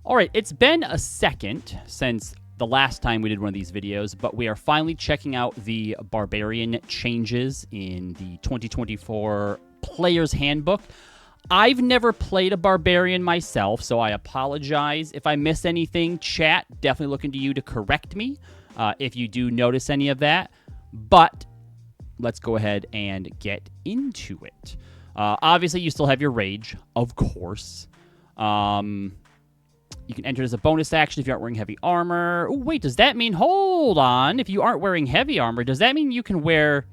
All right, it's been a second since the last time we did one of these videos, but we are finally checking out the Barbarian changes in the 2024 Player's Handbook. I've never played a Barbarian myself, so I apologize if I miss anything. Chat, definitely looking to you to correct me if you do notice any of that. But let's go ahead and get into it. Obviously, you still have your Rage, of course. You can enter it as a bonus action if you aren't wearing heavy armor. Oh, wait, does that mean... Hold on. If you aren't wearing heavy armor, does that mean you can wear...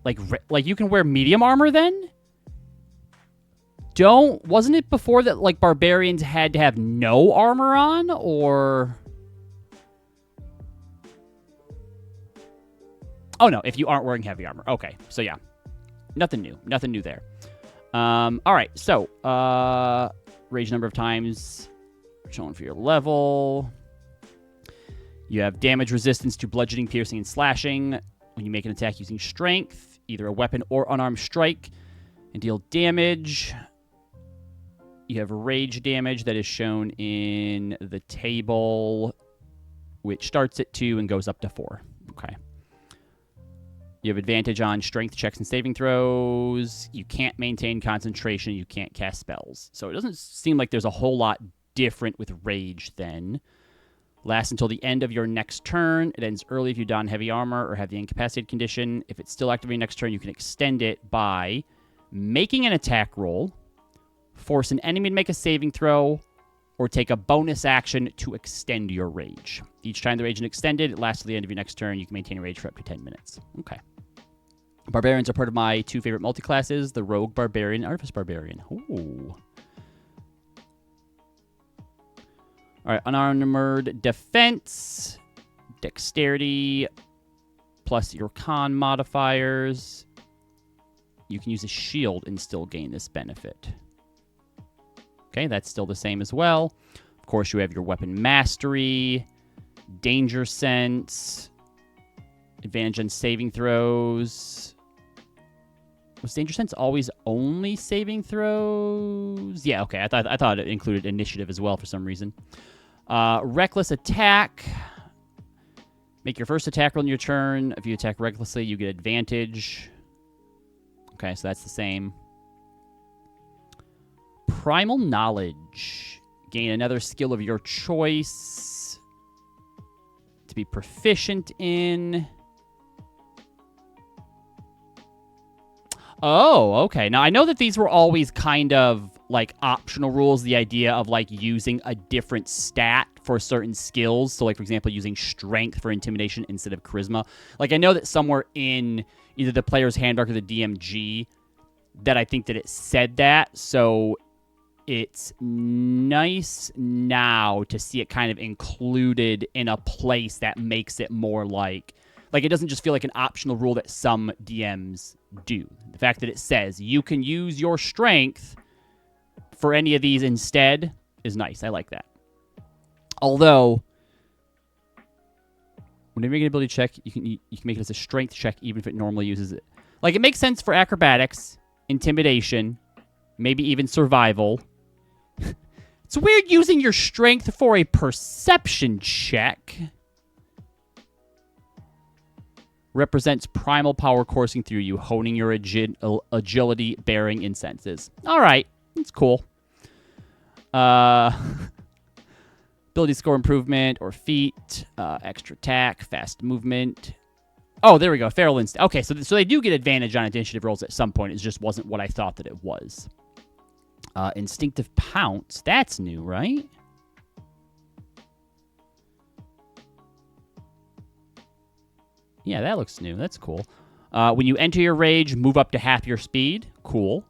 Like you can wear medium armor then? Wasn't it before that, like, Barbarians had to have no armor on? Or... Oh, no, if you aren't wearing heavy armor. Okay, so yeah. Nothing new. Nothing new there. All right, so... Rage number of times... Showing for your level. You have damage resistance to bludgeoning, piercing, and slashing when you make an attack using strength, either a weapon or unarmed strike, and deal damage. You have rage damage that is shown in the table, which starts at 2 and goes up to 4. Okay. You have advantage on strength checks and saving throws. You can't maintain concentration. You can't cast spells. So it doesn't seem like there's a whole lot different with rage then. Lasts until the end of your next turn. It ends early if you don heavy armor or have the incapacitated condition. If it's still active on your next turn, you can extend it by making an attack roll, force an enemy to make a saving throw, or take a bonus action to extend your rage. Each time the rage is extended, it lasts till the end of your next turn. You can maintain a rage for up to 10 minutes. Okay. Barbarians are part of my 2 favorite multi-classes, the Rogue Barbarian and Artifice Barbarian. Ooh. All right, unarmored defense, dexterity, plus your con modifiers. You can use a shield and still gain this benefit. Okay, that's still the same as well. Of course, you have your weapon mastery, danger sense, advantage on saving throws. Was danger sense always only saving throws? Yeah, okay. I thought it included initiative as well for some reason. Reckless attack. Make your first attack roll on your turn. If you attack recklessly, you get advantage. Okay, so that's the same. Primal knowledge. Gain another skill of your choice to be proficient in. Oh, okay. Now, I know that these were always kind of, like, optional rules. The idea of, like, using a different stat for certain skills. So, like, for example, using strength for intimidation instead of charisma. Like, I know that somewhere in either the player's handbook or the DMG that I think that it said that. So, it's nice now to see it kind of included in a place that makes it more like it doesn't just feel like an optional rule that some DMs do. The fact that it says you can use your strength for any of these instead is nice. I like that. Although, when you make an ability check, you can make it as a strength check even if it normally uses it. Like, it makes sense for acrobatics, intimidation, maybe even survival. It's weird using your strength for a perception check. Represents primal power coursing through you, honing your agility, bearing, and senses. All right, it's cool. Ability score improvement or feat, extra attack, fast movement. Oh, there we go, feral instinct. Okay, so they do get advantage on initiative rolls at some point. It just wasn't what I thought that it was. Instinctive pounce. That's new, right? Yeah, that looks new. That's cool. When you enter your rage, move up to half your speed. Cool.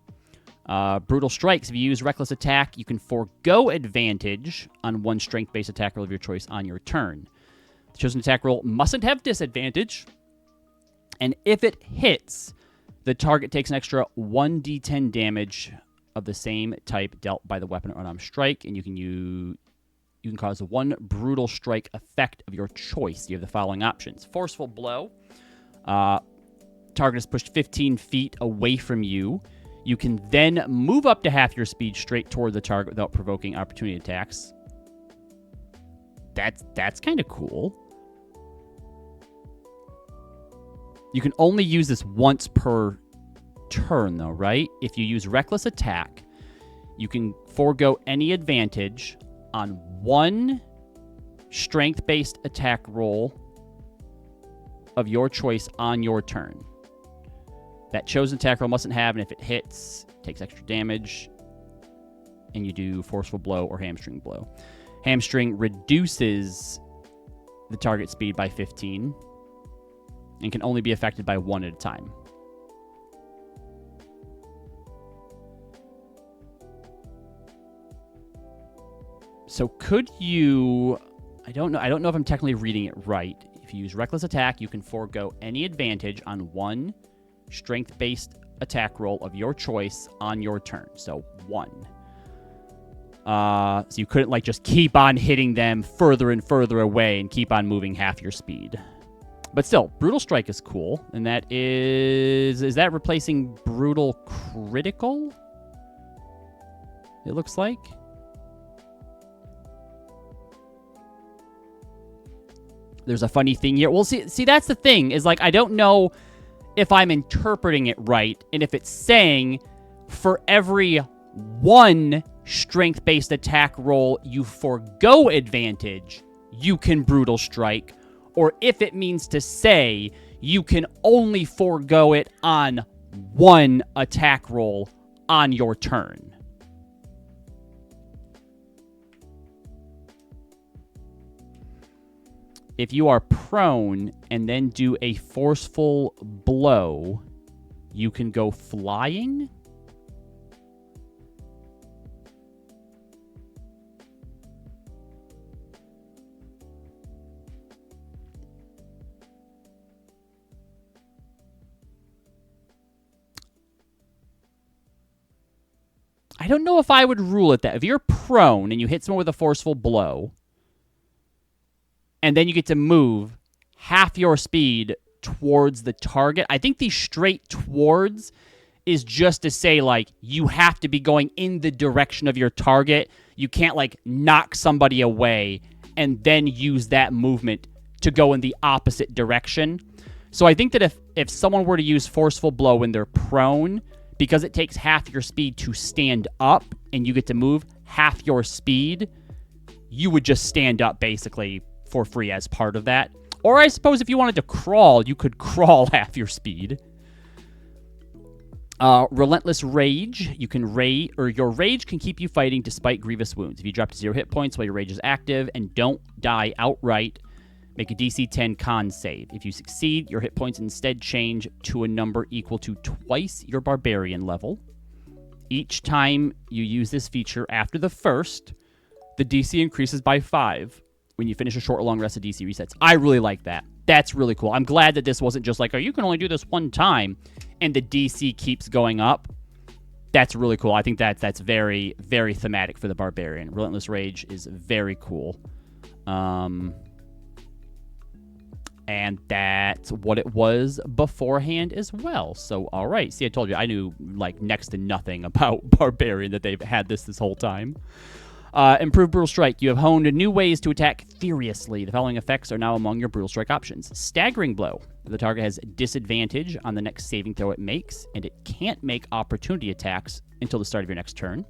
Brutal strikes. If you use reckless attack, you can forego advantage on one strength-based attack roll of your choice on your turn. The chosen attack roll mustn't have disadvantage. And if it hits, the target takes an extra 1d10 damage of the same type dealt by the weapon or unarmed strike, and you can cause one brutal strike effect of your choice. You have the following options. Forceful blow. Target is pushed 15 feet away from you. You can then move up to half your speed straight toward the target without provoking opportunity attacks. That's kind of cool. You can only use this once per turn, though, right? If you use Reckless Attack, you can forego any advantage on one strength-based attack roll of your choice on your turn. That chosen attack roll mustn't have, and if it hits, it takes extra damage, and you do Forceful Blow or Hamstring Blow. Hamstring reduces the target speed by 15 and can only be affected by one at a time. So could you... I don't know if I'm technically reading it right. If you use Reckless Attack, you can forego any advantage on one strength-based attack roll of your choice on your turn. So 1. So you couldn't, like, just keep on hitting them further and further away and keep on moving half your speed. But still, Brutal Strike is cool. And that is... Is that replacing Brutal Critical? It looks like. There's a funny thing here. Well, see, that's the thing, is, like, I don't know if I'm interpreting it right, and if it's saying for every one strength-based attack roll you forgo advantage, you can Brutal Strike, or if it means to say you can only forgo it on one attack roll on your turn. If you are prone and then do a forceful blow, you can go flying? I don't know if I would rule it that. If you're prone and you hit someone with a forceful blow, and then you get to move half your speed towards the target. I think the straight towards is just to say, like, you have to be going in the direction of your target. You can't, like, knock somebody away and then use that movement to go in the opposite direction. So I think that if someone were to use Forceful Blow when they're prone, because it takes half your speed to stand up and you get to move half your speed, you would just stand up, basically, for free as part of that. Or I suppose if you wanted to crawl, you could crawl half your speed. Relentless Rage. You can your rage can keep you fighting despite grievous wounds. If you drop to 0 hit points while your rage is active and don't die outright, make a DC 10 con save. If you succeed, your hit points instead change to a number equal to twice your Barbarian level. Each time you use this feature after the first, the DC increases by 5. When you finish a short or long rest, the DC resets. I really like that. That's really cool. I'm glad that this wasn't just like, oh, you can only do this one time, and the DC keeps going up. That's really cool. I think that's very, very thematic for the Barbarian. Relentless Rage is very cool. And that's what it was beforehand as well. So, all right. See, I told you, I knew, like, next to nothing about Barbarian, that they've had this whole time. Improved Brutal Strike. You have honed new ways to attack furiously. The following effects are now among your Brutal Strike options. Staggering Blow. The target has disadvantage on the next saving throw it makes, and it can't make opportunity attacks until the start of your next turn.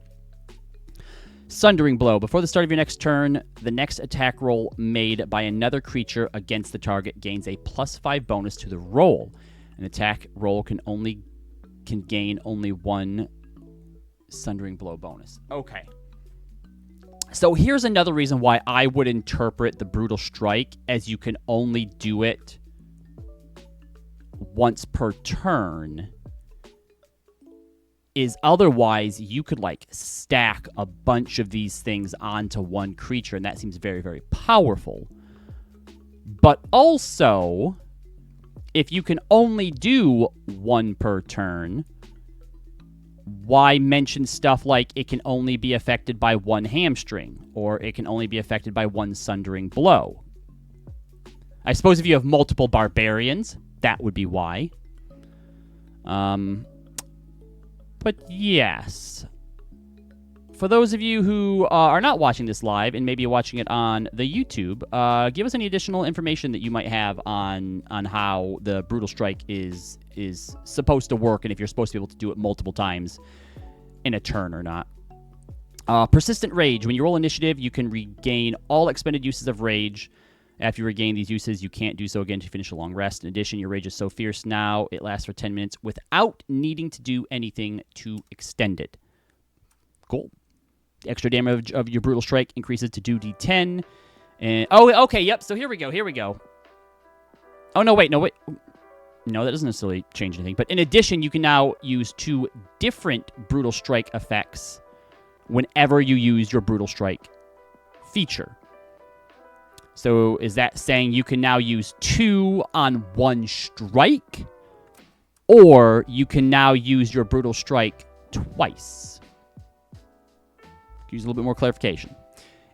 Sundering Blow. Before the start of your next turn, the next attack roll made by another creature against the target gains a +5 bonus to the roll. An attack roll can gain only one Sundering Blow bonus. Okay. So here's another reason why I would interpret the Brutal Strike as you can only do it once per turn, is otherwise you could, like, stack a bunch of these things onto one creature, and that seems very, very powerful. But also, if you can only do one per turn, why mention stuff like it can only be affected by one hamstring, or it can only be affected by one Sundering Blow? I suppose if you have multiple Barbarians, that would be why. But yes. for those of you who are not watching this live and maybe watching it on the YouTube, give us any additional information that you might have on how the Brutal Strike is supposed to work and if you're supposed to be able to do it multiple times in a turn or not. Persistent Rage. When you roll initiative, you can regain all expended uses of Rage. After you regain these uses, you can't do so again to finish a long rest. In addition, your Rage is so fierce now, it lasts for 10 minutes without needing to do anything to extend it. Cool. The extra damage of your Brutal Strike increases to 2d10. And okay, yep, so here we go. Oh, no, wait. No, that doesn't necessarily change anything. But in addition, you can now use 2 different Brutal Strike effects whenever you use your Brutal Strike feature. So is that saying you can now use 2 on 1 strike? Or you can now use your Brutal Strike twice? Use a little bit more clarification.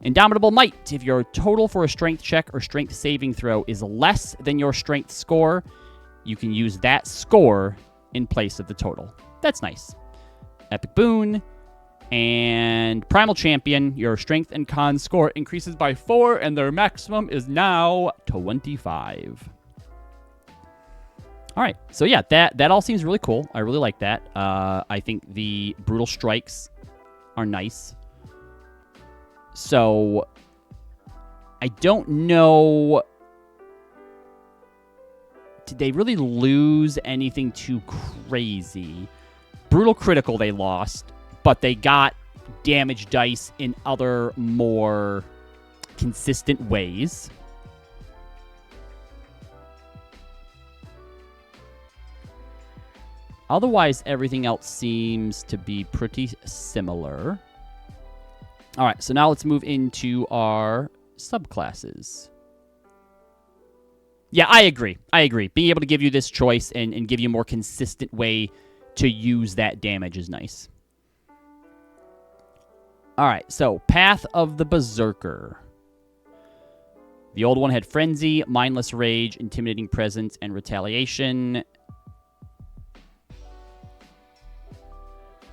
Indomitable Might. If your total for a strength check or strength saving throw is less than your strength score, you can use that score in place of the total. That's nice. Epic Boon. And Primal Champion. Your strength and con score increases by 4, and their maximum is now 25. All right. So yeah, that all seems really cool. I really like that. I think the Brutal Strikes are nice. So, I don't know. Did they really lose anything too crazy? Brutal Critical they lost, but they got damage dice in other more consistent ways. Otherwise, everything else seems to be pretty similar. All right, so now let's move into our subclasses. Yeah, I agree. Being able to give you this choice and give you a more consistent way to use that damage is nice. All right, so Path of the Berserker. The old one had Frenzy, Mindless Rage, Intimidating Presence, and Retaliation.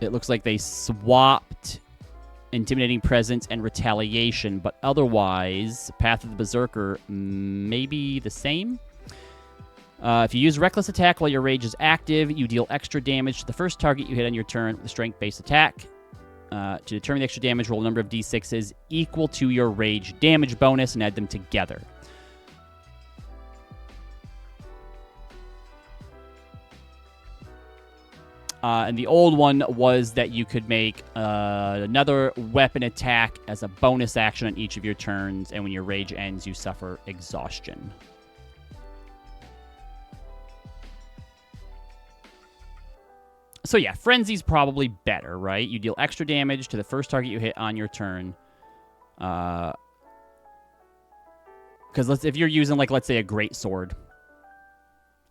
It looks like they swapped Intimidating Presence and Retaliation, but otherwise, Path of the Berserker may be the same. If you use Reckless Attack while your Rage is active, you deal extra damage to the first target you hit on your turn with a Strength-based attack. To determine the extra damage, roll a number of d6s equal to your Rage damage bonus and add them together. And the old one was that you could make another weapon attack as a bonus action on each of your turns, and when your rage ends, you suffer exhaustion. So yeah, Frenzy's probably better, right? You deal extra damage to the first target you hit on your turn. Because if you're using, like, let's say a great sword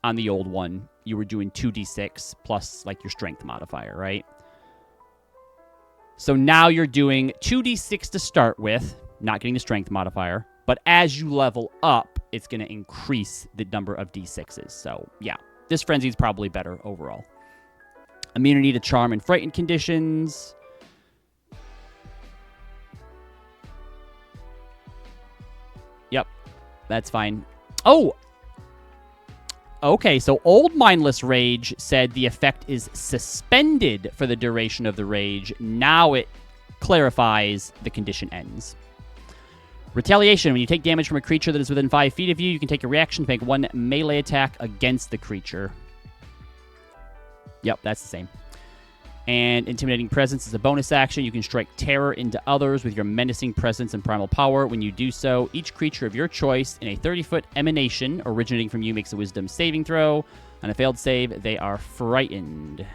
on the old one, you were doing 2d6 plus, like, your strength modifier, right? So now you're doing 2d6 to start with, not getting the strength modifier, but as you level up, it's going to increase the number of d6s. So, yeah, this Frenzy is probably better overall. Immunity to Charm and Frightened conditions. Yep, that's fine. Oh! Okay, so old Mindless Rage said the effect is suspended for the duration of the rage. Now it clarifies the condition ends. Retaliation. When you take damage from a creature that is within 5 feet of you, you can take a reaction to make one melee attack against the creature. Yep, that's the same. And Intimidating Presence is a bonus action. You can strike terror into others with your menacing presence and primal power. When you do so, each creature of your choice in a 30-foot emanation originating from you makes a wisdom saving throw. On a failed save, they are frightened.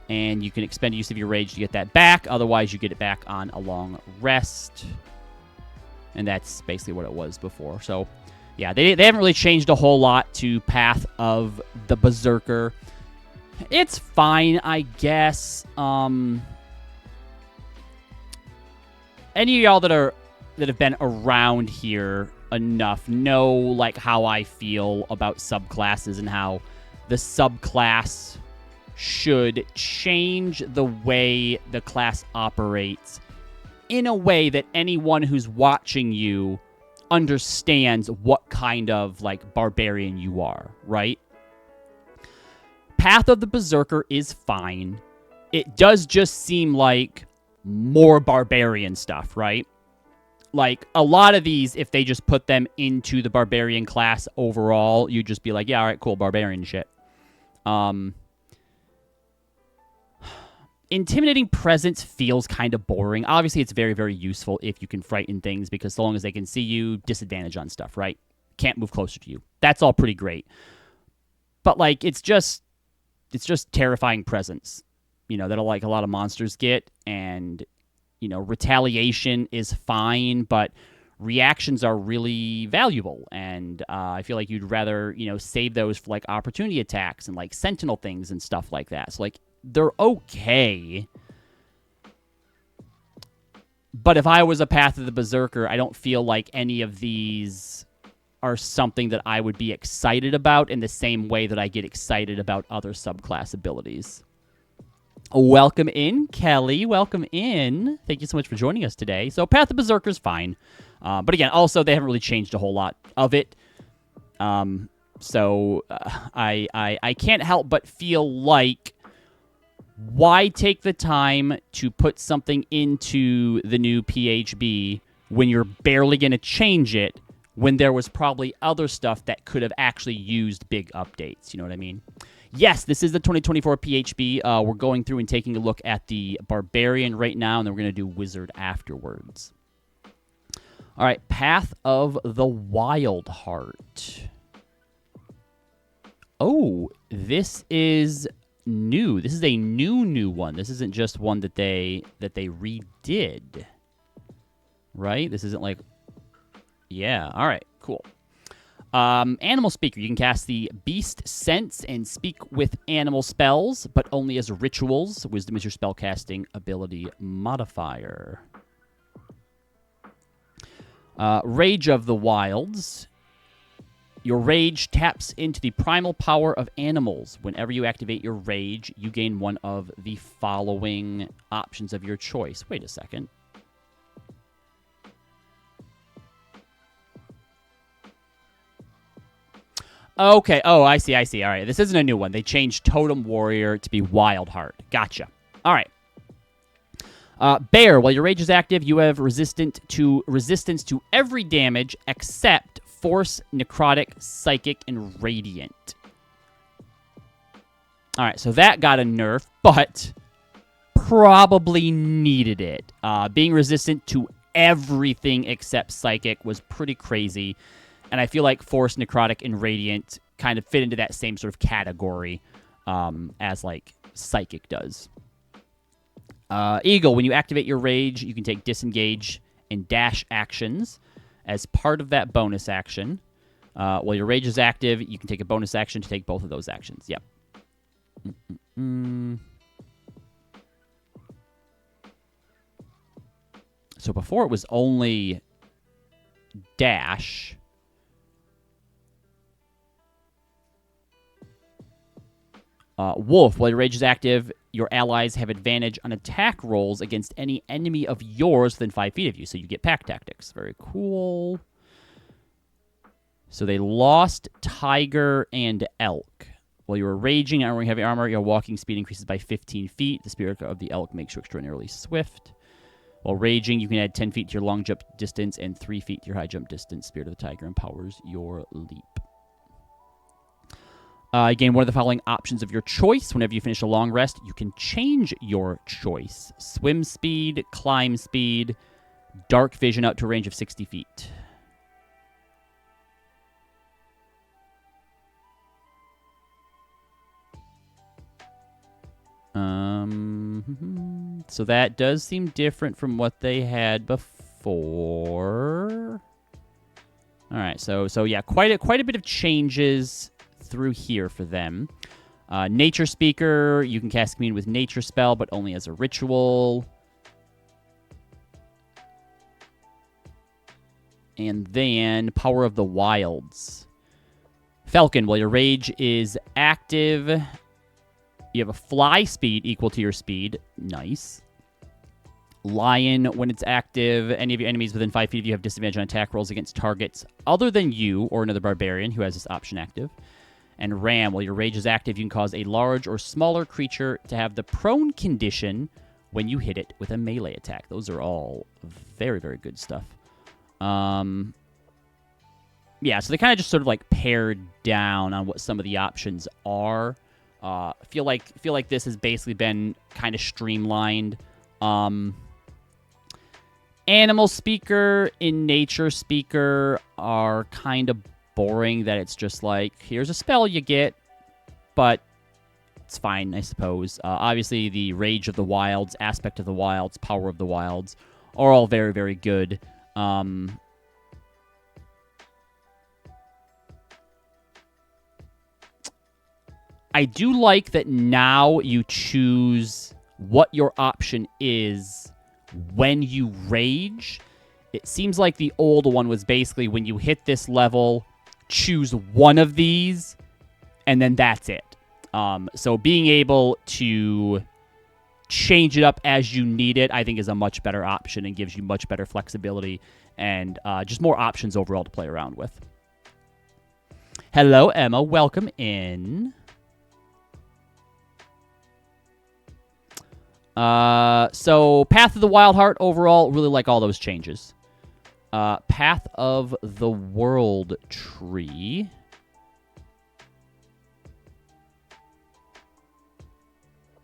And you can expend use of your rage to get that back. Otherwise, you get it back on a long rest. And that's basically what it was before. So, yeah, they haven't really changed a whole lot to Path of the Berserker. It's fine, I guess. Any of y'all that have been around here enough know, like, how I feel about subclasses and how the subclass should change the way the class operates in a way that anyone who's watching you understands what kind of, like, barbarian you are, right? Path of the Berserker is fine. It does just seem like more barbarian stuff, right? Like, a lot of these, if they just put them into the barbarian class overall, you'd just be like, yeah, all right, cool, barbarian shit. Intimidating presence feels kind of boring. Obviously, it's very, very useful if you can frighten things, because so long as they can see you, disadvantage on stuff, right? Can't move closer to you. That's all pretty great. But, like, it's just terrifying presence, you know, that, like, a lot of monsters get. And, you know, retaliation is fine, but reactions are really valuable. And I feel like you'd rather, you know, save those for, like, opportunity attacks and, like, sentinel things and stuff like that. So, like, they're okay. But if I was a Path of the Berserker, I don't feel like any of these are something that I would be excited about in the same way that I get excited about other subclass abilities. Welcome in, Kelly. Welcome in. Thank you so much for joining us today. So Path of Berserker is fine. But again, also, they haven't really changed a whole lot of it. So I can't help but feel like, why take the time to put something into the new PHB when you're barely going to change it, when there was probably other stuff that could have actually used big updates? You know what I mean? Yes, this is the 2024 PHB. We're going through and taking a look at the Barbarian right now, and then we're going to do Wizard afterwards. All right, Path of the Wild Heart. Oh, this is new. This is a new one. This isn't just one that they redid, right? This isn't like, yeah. All right, cool. Animal Speaker. You can cast the Beast Sense and speak with animal spells, but only as rituals. Wisdom is your spellcasting ability modifier. Rage of the Wilds. Your rage taps into the primal power of animals. Whenever you activate your rage, you gain one of the following options of your choice. Wait a second. Okay. Oh, I see. All right. This isn't a new one. They changed Totem Warrior to be Wild Heart. Gotcha. All right. Bear. While your rage is active, you have resistance to every damage except Force, Necrotic, Psychic, and Radiant. All right, so that got a nerf, but probably needed it. Being resistant to everything except Psychic was pretty crazy, and I feel like Force, Necrotic, and Radiant kind of fit into that same sort of category as, like, Psychic does. Eagle. When you activate your rage, you can take Disengage and Dash actions as part of that bonus action. While your rage is active, you can take a bonus action to take both of those actions. Yep. So before it was only dash. Wolf. While your rage is active, your allies have advantage on attack rolls against any enemy of yours within 5 feet of you. So you get pack tactics. Very cool. So they lost Tiger and Elk. While you were raging and wearing heavy armor, your walking speed increases by 15 feet. The spirit of the Elk makes you extraordinarily swift. While raging, you can add 10 feet to your long jump distance and 3 feet to your high jump distance. Spirit of the Tiger empowers your leap. Again, one of the following options of your choice. Whenever you finish a long rest, you can change your choice. Swim speed, climb speed, dark vision out to a range of 60 feet. So that does seem different from what they had before. All right, so yeah, quite a bit of changes through here for them. Nature Speaker, you can cast Commune with Nature spell, but only as a ritual. And then Power of the Wilds. Falcon, while your rage is active, You have a fly speed equal to your speed. Nice. Lion, when it's active, any of your enemies within 5 feet of you have disadvantage on attack rolls against targets other than you or another barbarian who has this option active. And Ram, while your rage is active, you can cause a large or smaller creature to have the prone condition when you hit it with a melee attack. Those are all very, very good stuff. Yeah, so they kind of just sort of like pared down on what some of the options are. Feel like this has basically been kind of streamlined. Animal Speaker and Nature Speaker are kind of boring, that it's just like, here's a spell you get, but it's fine, I suppose. Obviously, the Rage of the Wilds, Aspect of the Wilds, Power of the Wilds are all very, very good. I do like that now you choose what your option is when you rage. It seems like the old one was basically when you hit this level, choose one of these, and then that's it. So being able to change it up as you need it, I think, is a much better option and gives you much better flexibility and just more options overall to play around with. Hello, Emma. Welcome in. So Path of the Wild Heart overall, really like all those changes. Path of the World Tree.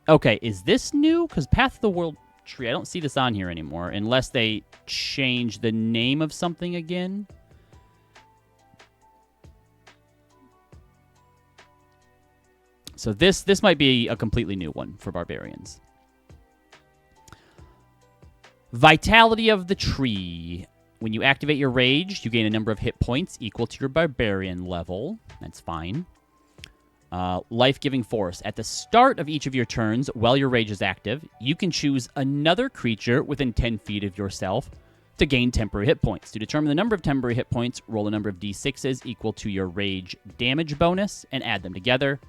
Okay, is this new? Because Path of the World Tree, I don't see this on here anymore, unless they change the name of something again. So this might be a completely new one for Barbarians. Vitality of the Tree. When you activate your rage, you gain a number of hit points equal to your Barbarian level. That's fine. Life-giving Force. At the start of each of your turns, while your rage is active, you can choose another creature within 10 feet of yourself to gain temporary hit points. To determine the number of temporary hit points, roll a number of d6s equal to your rage damage bonus and add them together.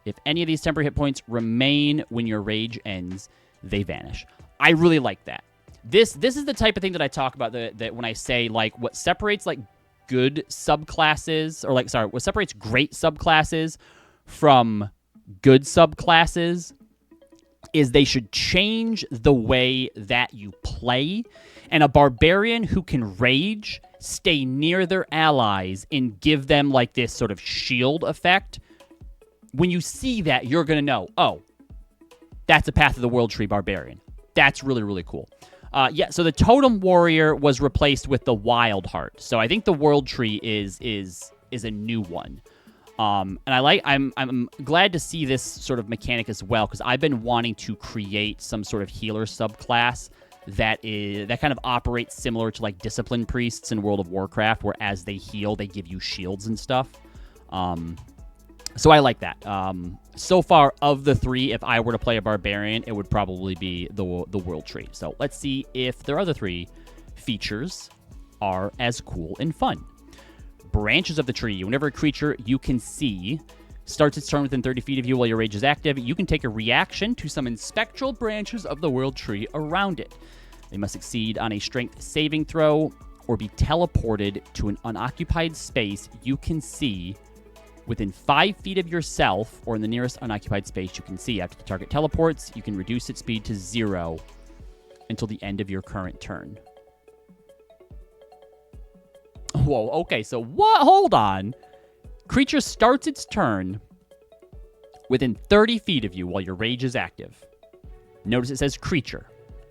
If any of these temporary hit points remain when your rage ends, they vanish. I really like that. This is the type of thing that I talk about that when I say, like, what separates, like, good subclasses, or, like, sorry, what separates great subclasses from good subclasses is they should change the way that you play. And a barbarian who can rage, stay near their allies, and give them, like, this sort of shield effect. When you see that, you're going to know, oh, that's a Path of the World Tree barbarian. That's really, really cool. Yeah, so the Totem Warrior was replaced with the Wild Heart. So I think the World Tree is a new one. And I'm glad to see this sort of mechanic as well, because I've been wanting to create some sort of healer subclass that kind of operates similar to, like, Discipline Priests in World of Warcraft, where as they heal, they give you shields and stuff. So I like that. So far, of the three, if I were to play a Barbarian, it would probably be the World Tree. So let's see if their other three features are as cool and fun. Branches of the Tree. Whenever a creature you can see starts its turn within 30 feet of you while your rage is active, you can take a reaction to summon spectral branches of the World Tree around it. They must succeed on a strength saving throw or be teleported to an unoccupied space you can see within 5 feet of yourself or in the nearest unoccupied space you can see. After the target teleports, you can reduce its speed to 0 until the end of your current turn. Whoa, okay, so what? Hold on. Creature starts its turn within 30 feet of you while your rage is active. Notice it says creature,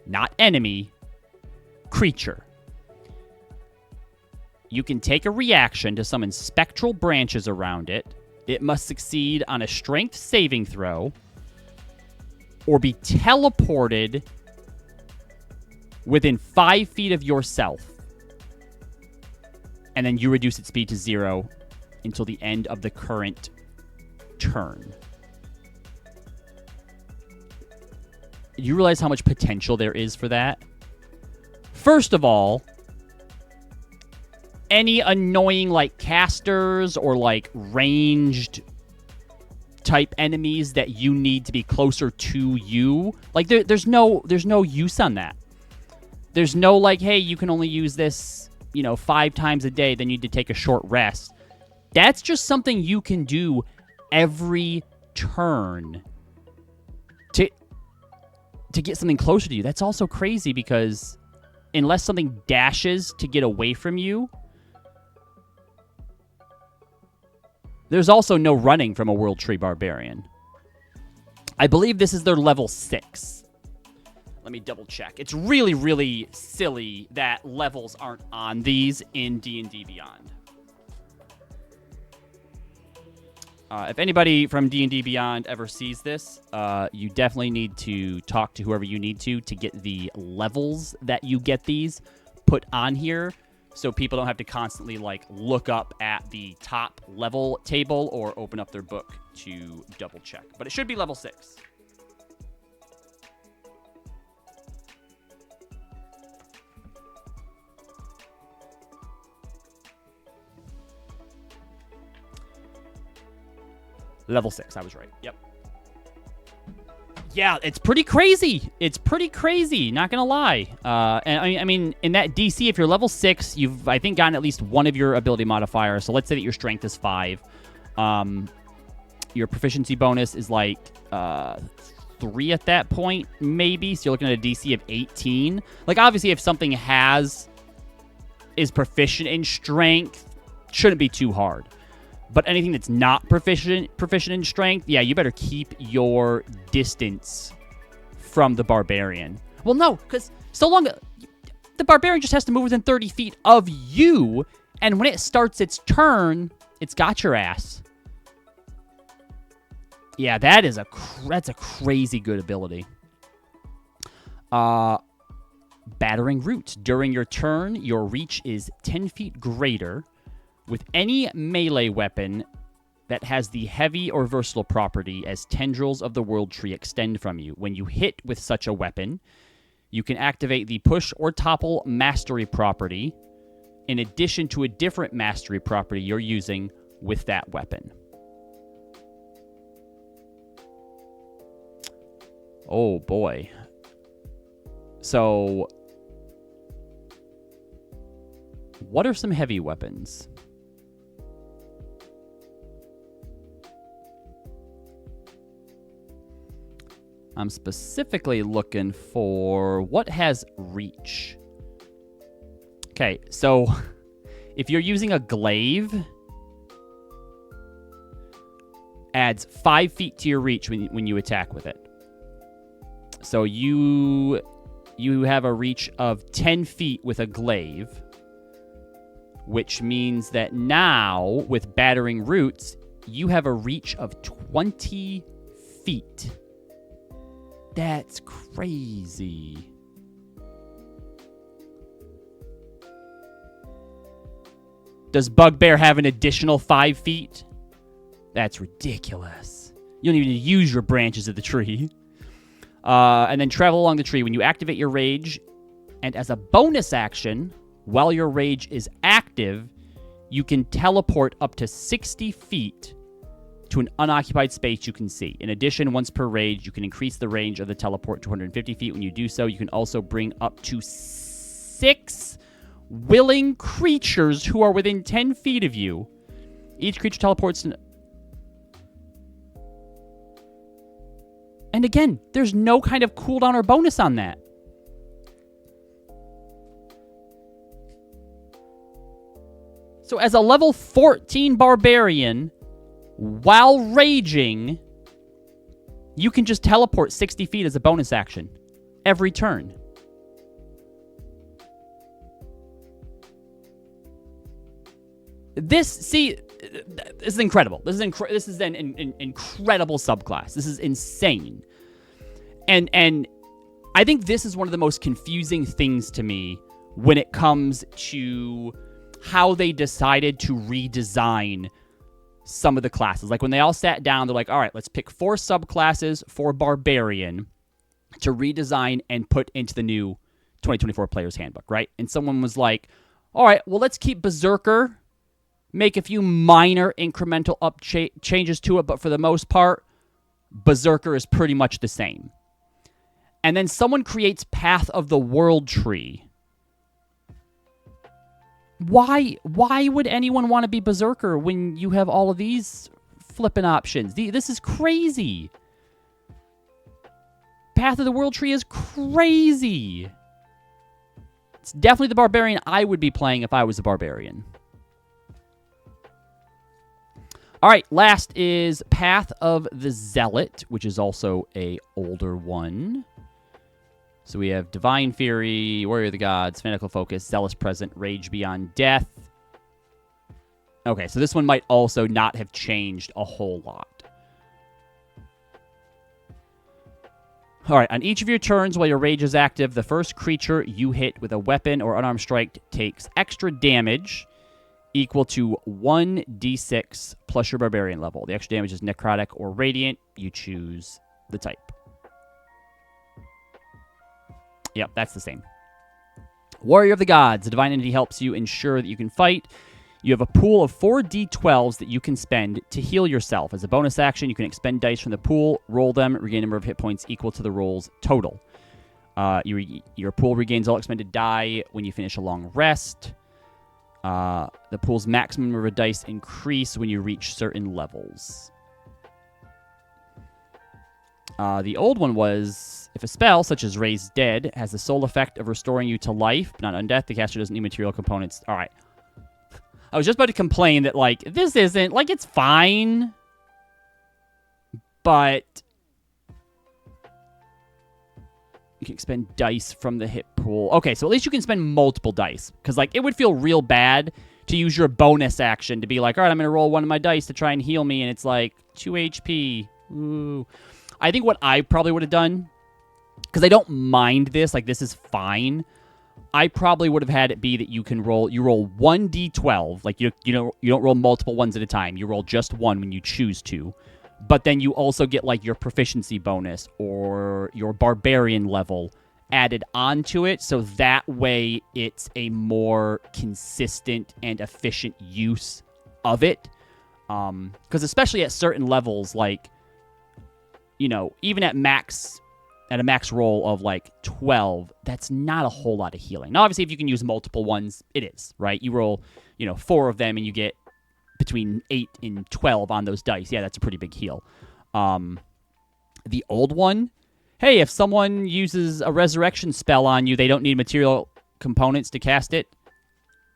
not enemy, creature. You can take a reaction to summon spectral branches around it. It must succeed on a strength saving throw or be teleported within 5 feet of yourself. And then you reduce its speed to 0 until the end of the current turn. You realize how much potential there is for that? First of all, any annoying, like, casters or, like, ranged type enemies that you need to be closer to you. Like there's no use on that. There's no like, hey, you can only use this, 5 times a day, then you need to take a short rest. That's just something you can do every turn to get something closer to you. That's also crazy because unless something dashes to get away from you, there's also no running from a World Tree Barbarian. I believe this is their level 6. Let me double check. It's really, really silly that levels aren't on these in D&D Beyond. If anybody from D&D Beyond ever sees this, you definitely need to talk to whoever you need to get the levels that you get these put on here, so people don't have to constantly look up at the top level table or open up their book to double check. But it should be level 6. Level 6, I was right. Yep. Yeah, it's pretty crazy. It's pretty crazy, not gonna lie. And I mean, in that DC, if you're level 6, you've, I think, gotten at least one of your ability modifiers. So let's say that your strength is 5. Your proficiency bonus is 3 at that point, maybe. So you're looking at a DC of 18. Obviously, if something is proficient in strength, shouldn't be too hard. But anything that's not proficient in strength, yeah, you better keep your distance from the Barbarian. Well, no, because so long the Barbarian just has to move within 30 feet of you, and when it starts its turn, it's got your ass. Yeah, that's a crazy good ability. Battering Roots. During your turn, your reach is 10 feet greater with any melee weapon that has the heavy or versatile property as tendrils of the world tree extend from you. When you hit with such a weapon, you can activate the push or topple mastery property in addition to a different mastery property you're using with that weapon. Oh boy. So, what are some heavy weapons? I'm specifically looking for what has reach. Okay, so if you're using a glaive, adds 5 feet to your reach when you attack with it. So you have a reach of 10 feet with a glaive, which means that now with Battering Roots, you have a reach of 20 feet. That's crazy. Does Bugbear have an additional 5 feet? That's ridiculous. You don't even need to use your branches of the tree. And then travel along the tree. When you activate your rage, and as a bonus action, while your rage is active, you can teleport up to 60 feet to an unoccupied space you can see. In addition, once per rage, you can increase the range of the teleport to 150 feet. When you do so, you can also bring up to 6 willing creatures who are within 10 feet of you. Each creature teleports... And again, there's no kind of cooldown or bonus on that. So as a level 14 Barbarian, while raging, you can just teleport 60 feet as a bonus action every turn. This is incredible. This is an incredible subclass. This is insane. And I think this is one of the most confusing things to me when it comes to how they decided to redesign some of the classes. Like when they all sat down, they're like, all right, let's pick 4 subclasses for Barbarian to redesign and put into the new 2024 Player's Handbook, right? And someone was like, all right, well, let's keep Berserker make a few minor incremental changes to it, but for the most part, Berserker is pretty much the same. And then someone creates Path of the World tree. Why would anyone want to be Berserker when you have all of these flipping options? This is crazy. Path of the World tree is crazy. It's definitely the Barbarian I would be playing if I was a Barbarian. All right, last is Path of the Zealot, which is also a older one. So we have Divine Fury, Warrior of the Gods, Fanatical Focus, Zealous Present, Rage Beyond Death. Okay, so this one might also not have changed a whole lot. All right, on each of your turns while your Rage is active, the first creature you hit with a weapon or unarmed strike takes extra damage equal to 1d6 plus your Barbarian level. The extra damage is necrotic or radiant. You choose the type. Yep, that's the same. Warrior of the Gods. The divine entity helps you ensure that you can fight. You have a pool of 4 d12s that you can spend to heal yourself. As a bonus action, you can expend dice from the pool, roll them, regain a number of hit points equal to the roll's total. Your pool regains all expended die when you finish a long rest. The pool's maximum number of dice increase when you reach certain levels. The old one was, if a spell, such as Raise Dead, has the sole effect of restoring you to life, but not undeath, the caster doesn't need material components. All right. I was just about to complain that, like, this isn't, like, it's fine, but you can expend dice from the hit pool. Okay, so at least you can spend multiple dice, because, like, it would feel real bad to use your bonus action to be like, all right, I'm going to roll one of my dice to try and heal me, and it's like 2 HP. Ooh. I think what I probably would have done, because I don't mind this, like, this is fine, I probably would have had it be that you roll 1 d12, like you don't roll multiple ones at a time. You roll just one when you choose to. But then you also get like your proficiency bonus or your barbarian level added onto it, so that way it's a more consistent and efficient use of it. Because especially at certain levels, like, you know, even at a max roll of like 12, that's not a whole lot of healing. Now, obviously, if you can use multiple ones, it is, right? You roll, 4 of them and you get between 8 and 12 on those dice. Yeah, that's a pretty big heal. The old one, hey, if someone uses a resurrection spell on you, they don't need material components to cast it.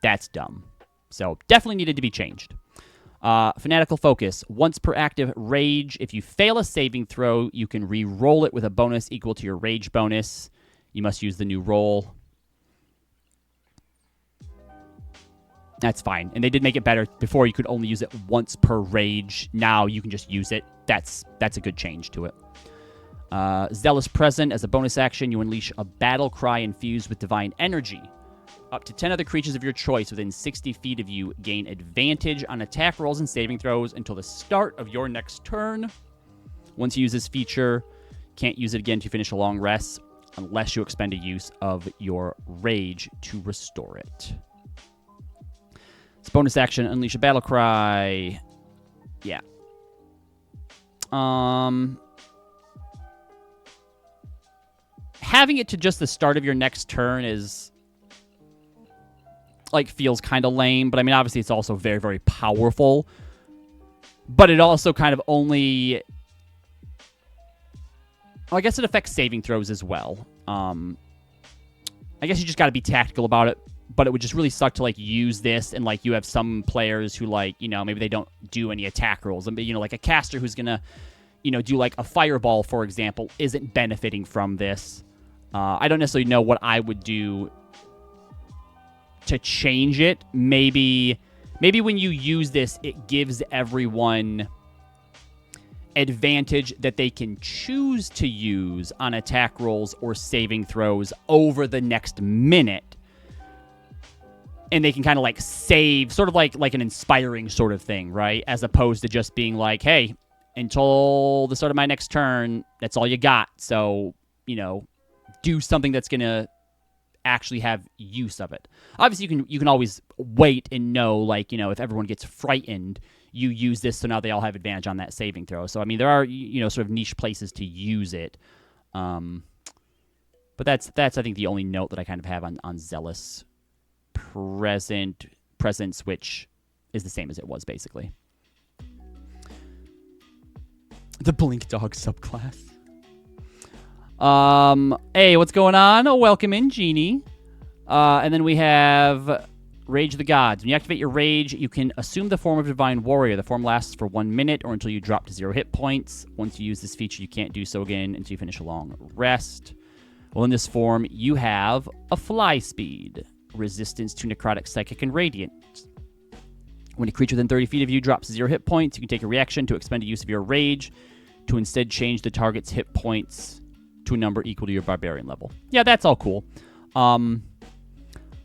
That's dumb. So definitely needed to be changed. Fanatical Focus. Once per active rage, if you fail a saving throw, you can re-roll it with a bonus equal to your rage bonus. You must use the new roll. That's fine. And they did make it better. Before, you could only use it once per rage. Now you can just use it. That's a good change to it. Zealous Present. As a bonus action, you unleash a battle cry infused with divine energy. Up to 10 other creatures of your choice within 60 feet of you gain advantage on attack rolls and saving throws until the start of your next turn. Once you use this feature, can't use it again to finish a long rest unless you expend a use of your rage to restore it. It's bonus action, unleash a battle cry. Yeah. Having it to just the start of your next turn is, like, feels kind of lame, but I mean, obviously it's also very, very powerful, but it also kind of only, I guess it affects saving throws as well. I guess you just got to be tactical about it, but it would just really suck to, like, use this and, like, you have some players who, like, maybe they don't do any attack rolls, and, like a caster who's gonna, do, like, a fireball, for example, isn't benefiting from this. I don't necessarily know what I would do to change it. Maybe when you use this, it gives everyone advantage that they can choose to use on attack rolls or saving throws over the next minute. And they can kind of like save, sort of like an inspiring sort of thing, right? As opposed to just being like, hey, until the start of my next turn, that's all you got. So, do something that's going to actually have use of it. Obviously, you can always wait and know, like, if everyone gets frightened, you use this, so now they all have advantage on that saving throw. So, I mean, there are, sort of niche places to use it. But that's I think the only note that I kind of have on Zealous presence, which is the same as it was, basically. The Blink Dog subclass. Hey, what's going on? Oh, welcome in, Genie. And then we have Rage of the Gods. When you activate your Rage, you can assume the form of Divine Warrior. The form lasts for 1 minute or until you drop to 0 hit points. Once you use this feature, you can't do so again until you finish a long rest. Well, in this form, you have a Fly Speed, resistance to Necrotic, Psychic, and Radiant. When a creature within 30 feet of you drops to 0 hit points, you can take a reaction to expend a use of your Rage to instead change the target's hit points to a number equal to your Barbarian level. Yeah, that's all cool. I'm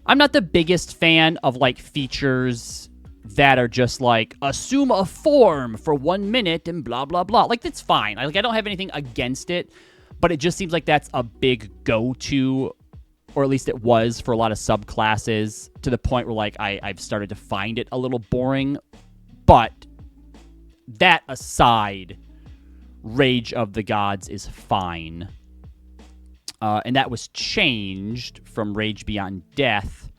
not the biggest fan of, like, features that are just like, assume a form for 1 minute and blah, blah, blah. Like, that's fine. I don't have anything against it, but it just seems like that's a big go-to, or at least it was for a lot of subclasses, to the point where, like, I've started to find it a little boring. But that aside, Rage of the Gods is fine. And that was changed from Rage Beyond Death.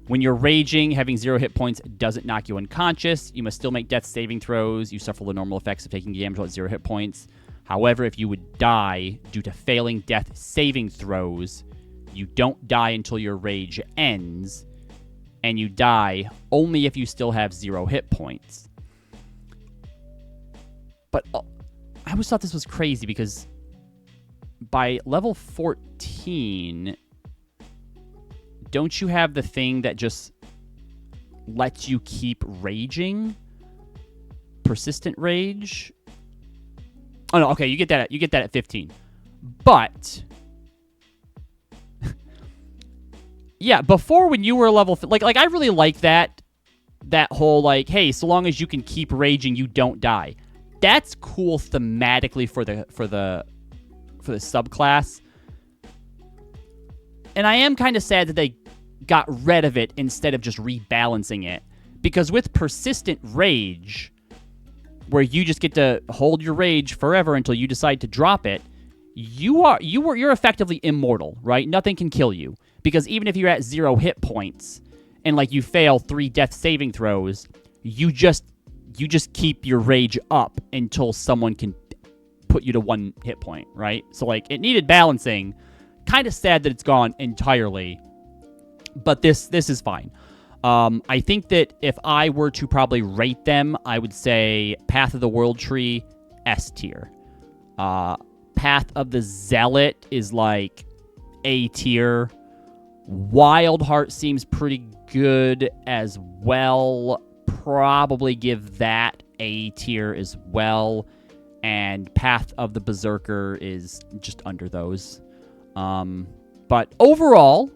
When you're raging, having 0 hit points doesn't knock you unconscious. You must still make death saving throws. You suffer the normal effects of taking damage at 0 hit points. However, if you would die due to failing death saving throws, you don't die until your rage ends, and you die only if you still have 0 hit points. But I always thought this was crazy because by level 14, don't you have the thing that just lets you keep raging? Persistent rage? Oh no, okay, you get that at 15. But yeah, before, when you were level like I really like that whole, like, hey, so long as you can keep raging, you don't die. That's cool thematically for the subclass. And I am kind of sad that they got rid of it instead of just rebalancing it, because with persistent rage, where you just get to hold your rage forever until you decide to drop it, you're effectively immortal, right? Nothing can kill you, because even if you're at 0 hit points and, like, you fail 3 death saving throws, you just keep your rage up until someone can put you to 1 hit point, right? So, like, it needed balancing. Kind of sad that it's gone entirely, but this is fine. I think that if I were to probably rate them, I would say Path of the World Tree, S tier. Path of the Zealot is like A tier. Wild Heart seems pretty good as well. Probably give that A tier as well. And Path of the Berserker is just under those. But overall,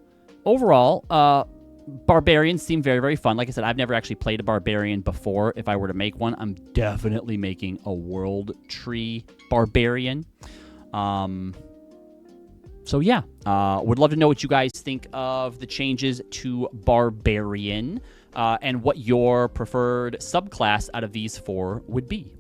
Barbarians seem very, very fun. Like I said, I've never actually played a Barbarian before. If I were to make one, I'm definitely making a World Tree Barbarian. So yeah, would love to know what you guys think of the changes to Barbarian, and what your preferred subclass out of these 4 would be.